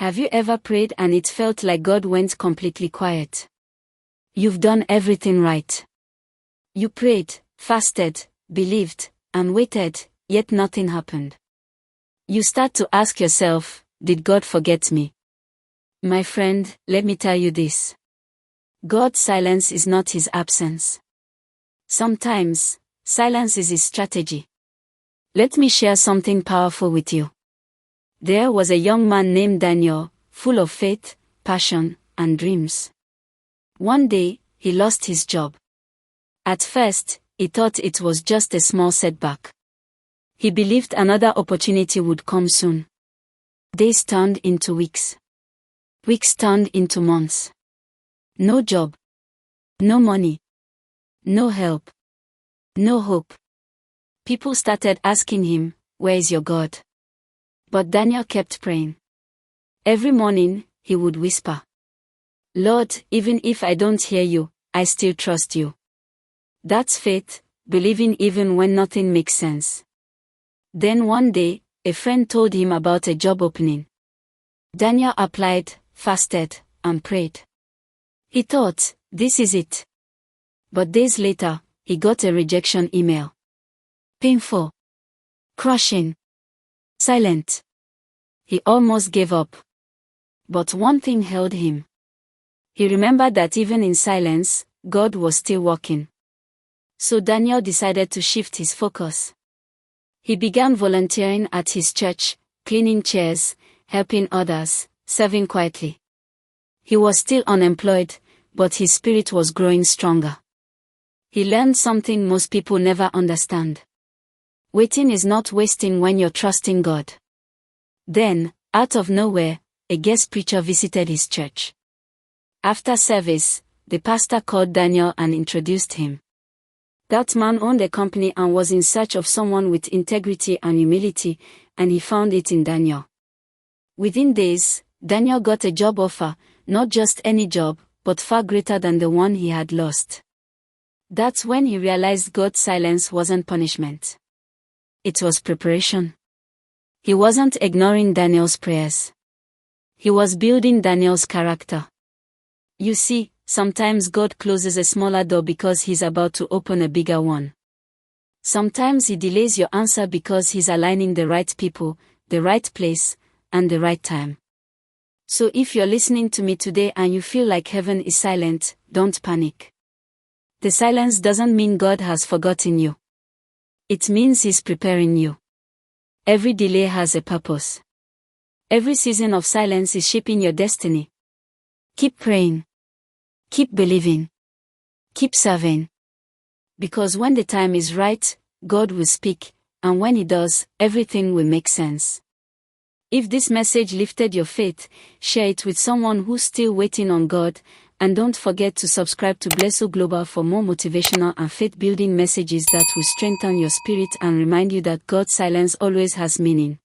Have you ever prayed and it felt like God went completely quiet? You've done everything right. You prayed, fasted, believed, and waited, yet nothing happened. You start to ask yourself, did God forget me? My friend, let me tell you this. God's silence is not his absence. Sometimes, silence is his strategy. Let me share something powerful with you. There was a young man named Daniel, full of faith, passion, and dreams. One day, he lost his job. At first, he thought it was just a small setback. He believed another opportunity would come soon. Days turned into weeks. Weeks turned into months. No job. No money. No help. No hope. People started asking him, "Where is your God?" But Daniel kept praying. Every morning, he would whisper, "Lord, even if I don't hear you, I still trust you." That's faith, believing even when nothing makes sense. Then one day, a friend told him about a job opening. Daniel applied, fasted, and prayed. He thought, this is it. But days later, he got a rejection email. Painful. Crushing. Silent. He almost gave up. But one thing held him. He remembered that even in silence, God was still working. So Daniel decided to shift his focus. He began volunteering at his church, cleaning chairs, helping others, serving quietly. He was still unemployed, but his spirit was growing stronger. He learned something most people never understand. Waiting is not wasting when you're trusting God. Then, out of nowhere, a guest preacher visited his church. After service, the pastor called Daniel and introduced him. That man owned a company and was in search of someone with integrity and humility, and he found it in Daniel. Within days, Daniel got a job offer, not just any job, but far greater than the one he had lost. That's when he realized God's silence wasn't punishment. It was preparation. He wasn't ignoring Daniel's prayers. He was building Daniel's character. You see, sometimes God closes a smaller door because he's about to open a bigger one. Sometimes he delays your answer because he's aligning the right people, the right place, and the right time. So if you're listening to me today and you feel like heaven is silent, don't panic. The silence doesn't mean God has forgotten you. It means he's preparing you. Every delay has a purpose. Every season of silence is shaping your destiny. Keep praying. Keep believing. Keep serving. Because when the time is right, God will speak, and when he does, everything will make sense. If this message lifted your faith, share it with someone who's still waiting on God, and don't forget to subscribe to Blesso Global for more motivational and faith-building messages that will strengthen your spirit and remind you that God's silence always has meaning.